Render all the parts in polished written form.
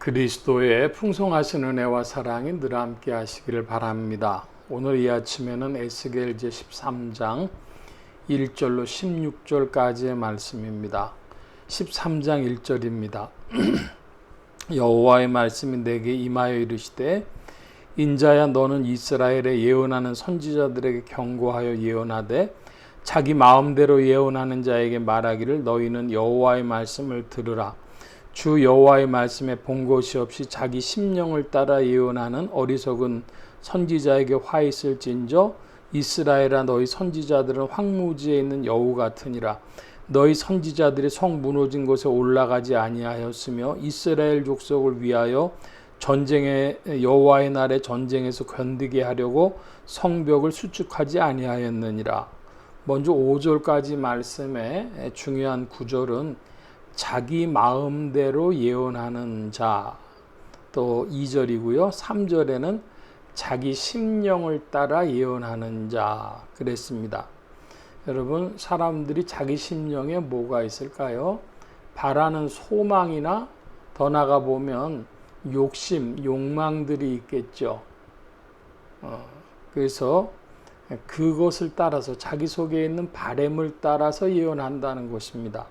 그리스도의 풍성하신 은혜와 사랑이 늘 함께 하시기를 바랍니다. 오늘 이 아침에는 에스겔 제13장 1절로 16절까지의 말씀입니다. 13장 1절입니다. 여호와의 말씀이 내게 임하여 이르시되 인자야 너는 이스라엘에 예언하는 선지자들에게 경고하여 예언하되 자기 마음대로 예언하는 자에게 말하기를 너희는 여호와의 말씀을 들으라. 주 여호와의 말씀에 본 것이 없이 자기 심령을 따라 예언하는 어리석은 선지자에게 화 있을진저 이스라엘아 너희 선지자들은 황무지에 있는 여우 같으니라. 너희 선지자들이 성 무너진 곳에 올라가지 아니하였으며 이스라엘 족속을 위하여 전쟁에 여호와의 날에 전쟁에서 견디게 하려고 성벽을 수축하지 아니하였느니라. 먼저 5절까지 말씀의 중요한 구절은 자기 마음대로 예언하는 자, 또 2절이고요. 3절에는 자기 심령을 따라 예언하는 자 그랬습니다. 여러분, 사람들이 자기 심령에 뭐가 있을까요? 바라는 소망이나 더 나아가 보면 욕심, 욕망들이 있겠죠. 그래서 그것을 따라서 자기 속에 있는 바램을 따라서 예언한다는 것입니다.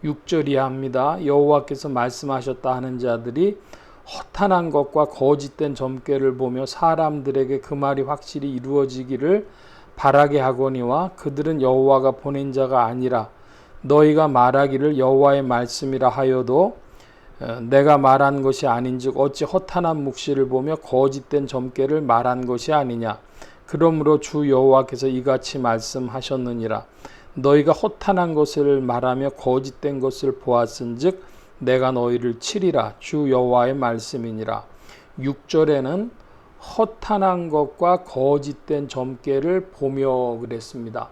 6절이 합니다. 여호와께서 말씀하셨다 하는 자들이 허탄한 것과 거짓된 점괘를 보며 사람들에게 그 말이 확실히 이루어지기를 바라게 하거니와 그들은 여호와가 보낸 자가 아니라 너희가 말하기를 여호와의 말씀이라 하여도 내가 말한 것이 아닌즉 어찌 허탄한 묵시를 보며 거짓된 점괘를 말한 것이 아니냐. 그러므로 주 여호와께서 이같이 말씀하셨느니라. 너희가 허탄한 것을 말하며 거짓된 것을 보았은즉 내가 너희를 치리라. 주 여호와의 말씀이니라. 6절에는 허탄한 것과 거짓된 점괘를 보며 그랬습니다.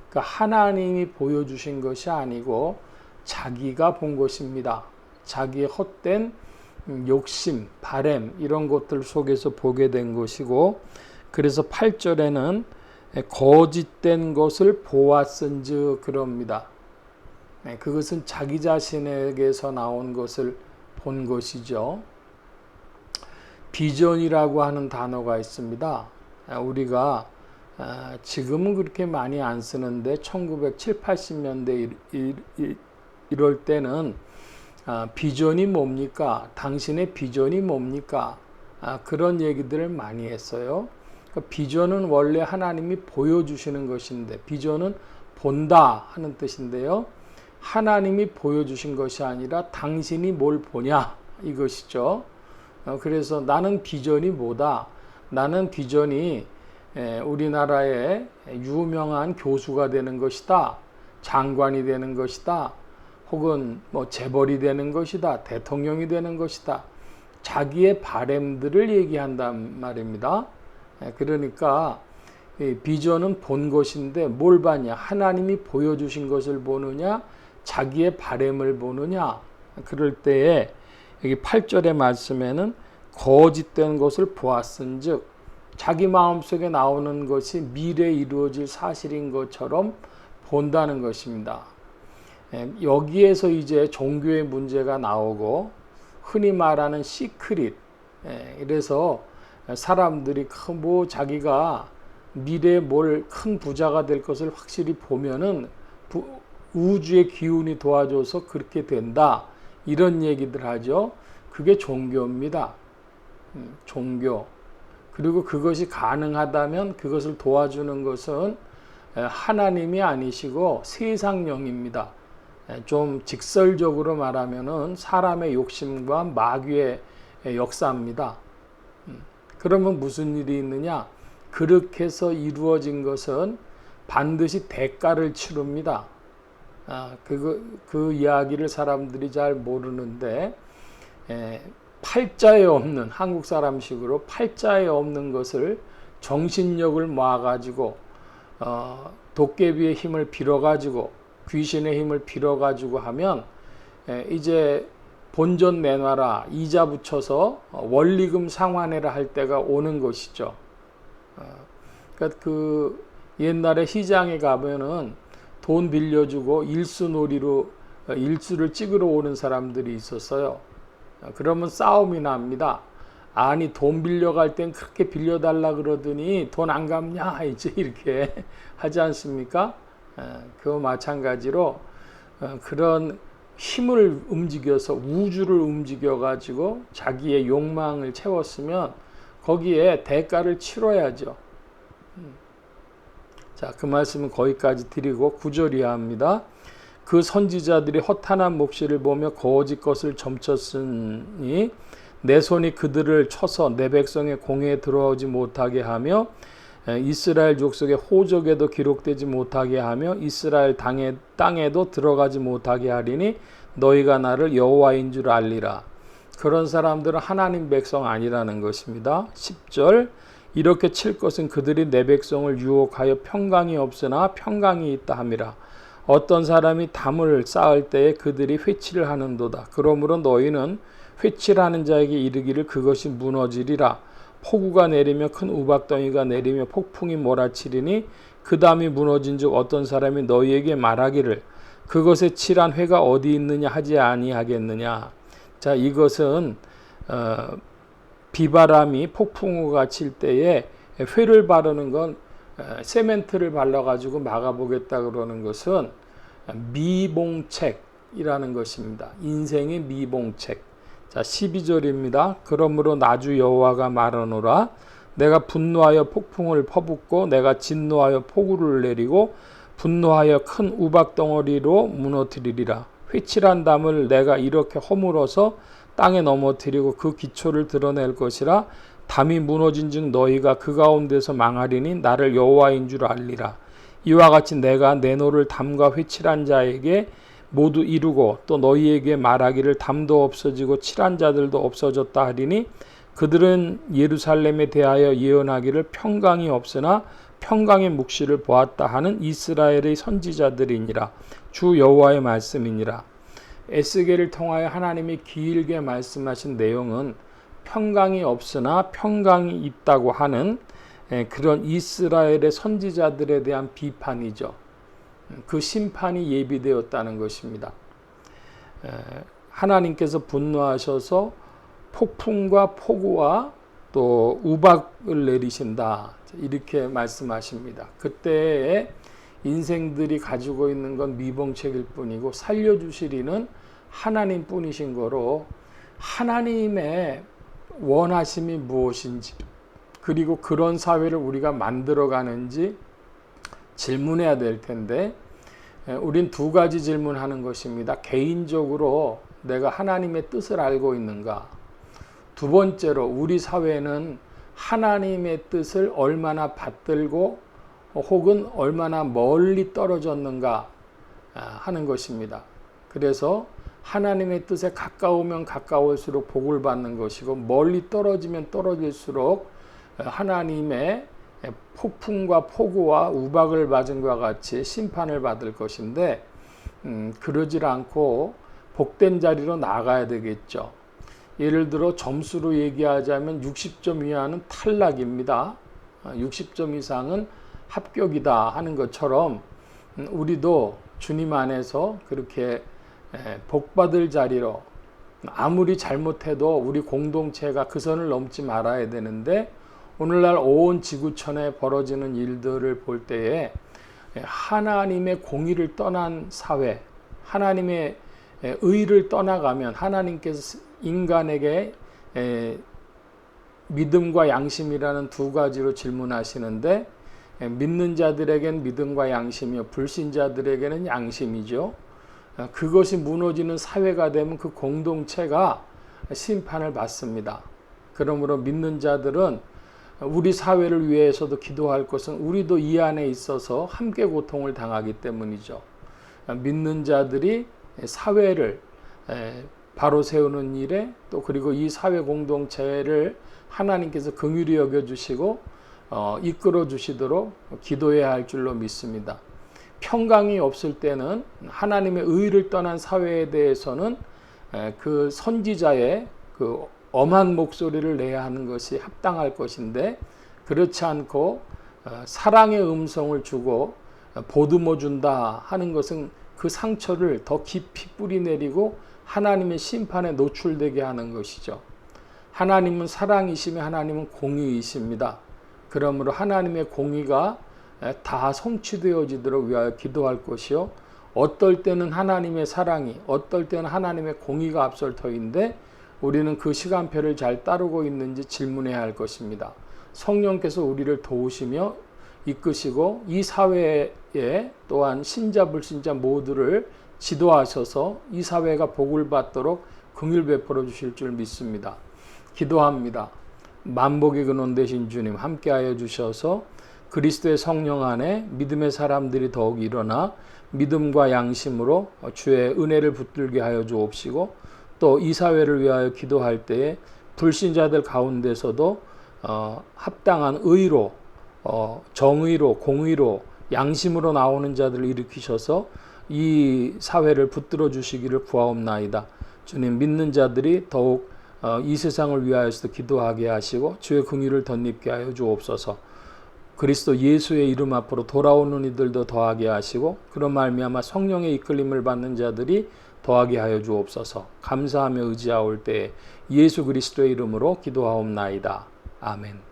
그러니까 하나님이 보여주신 것이 아니고 자기가 본 것입니다. 자기의 헛된 욕심, 바램 이런 것들 속에서 보게 된 것이고, 그래서 8절에는 거짓된 것을 보았은즉 그럽니다. 그것은 자기 자신에게서 나온 것을 본 것이죠. 비전이라고 하는 단어가 있습니다. 우리가 지금은 그렇게 많이 안 쓰는데 1970, 80년대 이럴 때는 비전이 뭡니까? 당신의 비전이 뭡니까? 그런 얘기들을 많이 했어요. 비전은 원래 하나님이 보여주시는 것인데, 비전은 본다 하는 뜻인데요. 하나님이 보여주신 것이 아니라 당신이 뭘 보냐 이것이죠. 그래서 나는 비전이 뭐다? 나는 비전이 우리나라의 유명한 교수가 되는 것이다. 장관이 되는 것이다. 혹은 뭐 재벌이 되는 것이다. 대통령이 되는 것이다. 자기의 바램들을 얘기한단 말입니다. 그러니까 비전은 본 것인데 뭘 봤냐? 하나님이 보여주신 것을 보느냐? 자기의 바램을 보느냐? 그럴 때에 여기 8절의 말씀에는 거짓된 것을 보았은즉 자기 마음속에 나오는 것이 미래에 이루어질 사실인 것처럼 본다는 것입니다. 여기에서 이제 종교의 문제가 나오고 흔히 말하는 시크릿, 그래서 사람들이 뭐 자기가 미래에 뭘 큰 부자가 될 것을 확실히 보면은 우주의 기운이 도와줘서 그렇게 된다 이런 얘기들 하죠. 그게 종교입니다. 종교. 그리고 그것이 가능하다면 그것을 도와주는 것은 하나님이 아니시고 세상령입니다. 좀 직설적으로 말하면은 사람의 욕심과 마귀의 역사입니다. 그러면 무슨 일이 있느냐? 그렇게 해서 이루어진 것은 반드시 대가를 치릅니다. 그 이야기를 사람들이 잘 모르는데, 팔자에 없는, 한국 사람식으로 팔자에 없는 것을 정신력을 모아가지고, 도깨비의 힘을 빌어가지고, 귀신의 힘을 빌어가지고 하면, 이제 본전 내놔라, 이자 붙여서 원리금 상환해라 할 때가 오는 것이죠. 그러니까 그 옛날에 시장에 가면은 돈 빌려주고 일수놀이로 일수를 찍으러 오는 사람들이 있었어요. 그러면 싸움이 납니다. 아니 돈 빌려갈 땐 그렇게 빌려달라 그러더니 돈 안 갚냐 이제 이렇게 하지 않습니까? 그와 마찬가지로 그런 힘을 움직여서 우주를 움직여 가지고 자기의 욕망을 채웠으면 거기에 대가를 치러야죠. 자, 그 말씀은 거기까지 드리고 9절 이하입니다. 그 선지자들이 허탄한 몫을 보며 거짓 것을 점쳤으니 내 손이 그들을 쳐서 내 백성의 공회에 들어오지 못하게 하며 이스라엘 족속의 호적에도 기록되지 못하게 하며 이스라엘 땅에도 들어가지 못하게 하리니 너희가 나를 여호와인 줄 알리라. 그런 사람들은 하나님 백성 아니라는 것입니다. 10절 이렇게 칠 것은 그들이 내 백성을 유혹하여 평강이 없으나 평강이 있다 함이라. 어떤 사람이 담을 쌓을 때에 그들이 회치를 하는도다. 그러므로 너희는 회치를 하는 자에게 이르기를 그것이 무너지리라. 폭우가 내리며 큰 우박덩이가 내리며 폭풍이 몰아치리니 그 담이 무너진 즉 어떤 사람이 너희에게 말하기를 그것에 칠한 회가 어디 있느냐 하지 아니하겠느냐. 자, 이것은 비바람이 폭풍우가 칠 때에 회를 바르는 건 세멘트를 발라가지고 막아보겠다 그러는 것은 미봉책이라는 것입니다. 인생의 미봉책. 자, 12절입니다. 그러므로 나주 여호와가 말하노라. 내가 분노하여 폭풍을 퍼붓고 내가 진노하여 폭우를 내리고 분노하여 큰 우박덩어리로 무너뜨리리라. 회칠한 담을 내가 이렇게 허물어서 땅에 넘어뜨리고 그 기초를 드러낼 것이라. 담이 무너진 즉 너희가 그 가운데서 망하리니 나를 여호와인 줄 알리라. 이와 같이 내가 내 노를 담과 회칠한 자에게 모두 이루고 또 너희에게 말하기를 담도 없어지고 칠한 자들도 없어졌다 하리니 그들은 예루살렘에 대하여 예언하기를 평강이 없으나 평강의 묵시를 보았다 하는 이스라엘의 선지자들이니라. 주 여호와의 말씀이니라. 에스겔을 통하여 하나님이 길게 말씀하신 내용은 평강이 없으나 평강이 있다고 하는 그런 이스라엘의 선지자들에 대한 비판이죠. 그 심판이 예비되었다는 것입니다. 하나님께서 분노하셔서 폭풍과 폭우와 또 우박을 내리신다. 이렇게 말씀하십니다. 그때의 인생들이 가지고 있는 건 미봉책일 뿐이고 살려주실 이는 하나님 뿐이신 거로 하나님의 원하심이 무엇인지 그리고 그런 사회를 우리가 만들어가는지 질문해야 될 텐데 우린 두 가지 질문하는 것입니다. 개인적으로 내가 하나님의 뜻을 알고 있는가? 두 번째로 우리 사회는 하나님의 뜻을 얼마나 받들고 혹은 얼마나 멀리 떨어졌는가 하는 것입니다. 그래서 하나님의 뜻에 가까우면 가까울수록 복을 받는 것이고 멀리 떨어지면 떨어질수록 하나님의 폭풍과 폭우와 우박을 맞은 것과 같이 심판을 받을 것인데 그러질 않고 복된 자리로 나가야 되겠죠. 예를 들어 점수로 얘기하자면 60점 이하는 탈락입니다. 60점 이상은 합격이다 하는 것처럼 우리도 주님 안에서 그렇게 복받을 자리로 아무리 잘못해도 우리 공동체가 그 선을 넘지 말아야 되는데 오늘날 온 지구촌에 벌어지는 일들을 볼 때에 하나님의 공의를 떠난 사회, 하나님의 의를 떠나가면 하나님께서 인간에게 믿음과 양심이라는 두 가지로 질문하시는데 믿는 자들에게는 믿음과 양심이요 불신자들에게는 양심이죠. 그것이 무너지는 사회가 되면 그 공동체가 심판을 받습니다. 그러므로 믿는 자들은 우리 사회를 위해서도 기도할 것은 우리도 이 안에 있어서 함께 고통을 당하기 때문이죠. 믿는 자들이 사회를 바로 세우는 일에 또 그리고 이 사회 공동체를 하나님께서 긍휼히 여겨주시고 이끌어 주시도록 기도해야 할 줄로 믿습니다. 평강이 없을 때는 하나님의 의를 떠난 사회에 대해서는 그 선지자의 그 엄한 목소리를 내야 하는 것이 합당할 것인데 그렇지 않고 사랑의 음성을 주고 보듬어 준다 하는 것은 그 상처를 더 깊이 뿌리내리고 하나님의 심판에 노출되게 하는 것이죠. 하나님은 사랑이시며 하나님은 공의이십니다. 그러므로 하나님의 공의가 다 성취되어지도록 위하여 기도할 것이요. 어떨 때는 하나님의 사랑이, 어떨 때는 하나님의 공의가 앞설 터인데 우리는 그 시간표를 잘 따르고 있는지 질문해야 할 것입니다. 성령께서 우리를 도우시며 이끄시고 이 사회에 또한 신자 불신자 모두를 지도하셔서 이 사회가 복을 받도록 긍휼 베풀어 주실 줄 믿습니다. 기도합니다. 만복의 근원 되신 주님 함께하여 주셔서 그리스도의 성령 안에 믿음의 사람들이 더욱 일어나 믿음과 양심으로 주의 은혜를 붙들게 하여 주옵시고 또 이 사회를 위하여 기도할 때에 불신자들 가운데서도 합당한 의로 정의로 공의로 양심으로 나오는 자들을 일으키셔서 이 사회를 붙들어 주시기를 구하옵나이다. 주님 믿는 자들이 더욱 이 세상을 위하여서도 기도하게 하시고 주의 긍휼을 덧입게 하여 주옵소서. 그리스도 예수의 이름 앞으로 돌아오는 이들도 더하게 하시고 그런 말미암아 성령의 이끌림을 받는 자들이 더하게 하여 주옵소서. 감사하며 의지하올 때에 예수 그리스도의 이름으로 기도하옵나이다. 아멘.